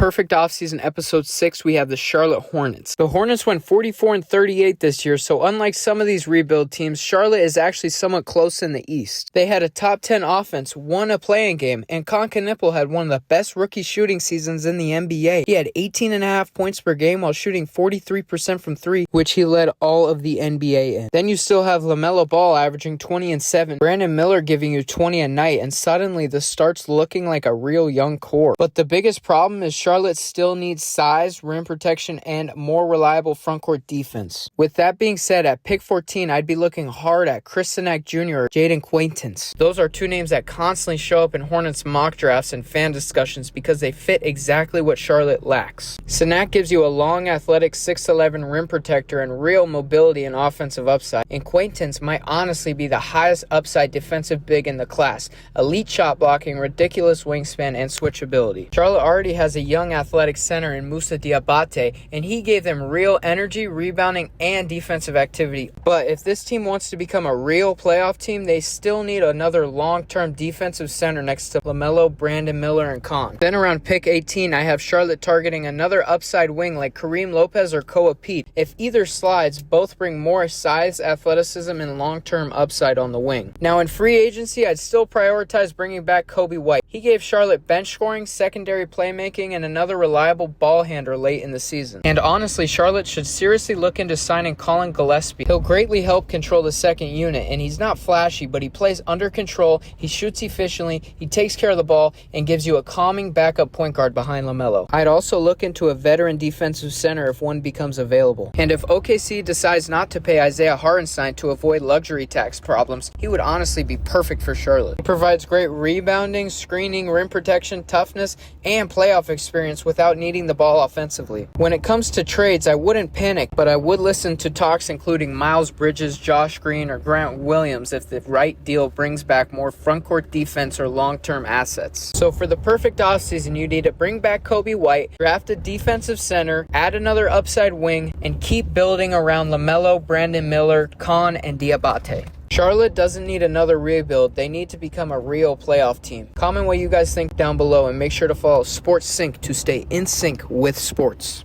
Perfect Offseason Episode 6, we have the Charlotte Hornets. The Hornets went 44-38 this year, so unlike some of these rebuild teams, Charlotte is actually somewhat close in the East. They had a top 10 offense, won a play-in game, and Nipple had one of the best rookie shooting seasons in the NBA. He had 18.5 points per game while shooting 43% from 3, which he led all of the NBA in. Then you still have LaMelo Ball averaging 20 and 7, Brandon Miller giving you 20 a night, and suddenly this starts looking like a real young core. But the biggest problem is Charlotte still needs size, rim protection, and more reliable frontcourt defense. With that being said, at pick 14, I'd be looking hard at Chris Sinak Jr. or Jaden Quaintance. Those are two names that constantly show up in Hornets mock drafts and fan discussions because they fit exactly what Charlotte lacks. Sinak gives you a long, athletic 6'11 rim protector and real mobility and offensive upside, and Quaintance might honestly be the highest upside defensive big in the class. Elite shot blocking, ridiculous wingspan, and switchability. Charlotte already has a young athletic center in Moussa Diabate, and he gave them real energy, rebounding, and defensive activity. But if this team wants to become a real playoff team, they still need another long-term defensive center next to LaMelo, Brandon Miller, and Khan. Then around pick 18, I have Charlotte targeting another upside wing like Kareem Lopez or Koa Pete. If either slides, both bring more size, athleticism, and long-term upside on the wing. Now in free agency, I'd still prioritize bringing back Kobe White. He gave Charlotte bench scoring, secondary playmaking, and another reliable ball handler late in the season. And honestly, Charlotte should seriously look into signing Colin Gillespie. He'll greatly help control the second unit, and he's not flashy, but he plays under control, he shoots efficiently, he takes care of the ball, and gives you a calming backup point guard behind LaMelo. I'd also look into a veteran defensive center if one becomes available. And if OKC decides not to pay Isaiah Hartenstein to avoid luxury tax problems, he would honestly be perfect for Charlotte. He provides great rebounding, screening, rim protection, toughness, and playoff experience without needing the ball offensively. When it comes to trades, I wouldn't panic, but I would listen to talks including Miles Bridges, Josh Green, or Grant Williams if the right deal brings back more frontcourt defense or long-term assets. So for the perfect offseason, you need to bring back Kobe White, draft a defensive center, add another upside wing, and keep building around LaMelo, Brandon Miller, Khan, and Diabate. Charlotte doesn't need another rebuild. They need to become a real playoff team. Comment what you guys think down below and make sure to follow Sports Sync to stay in sync with sports.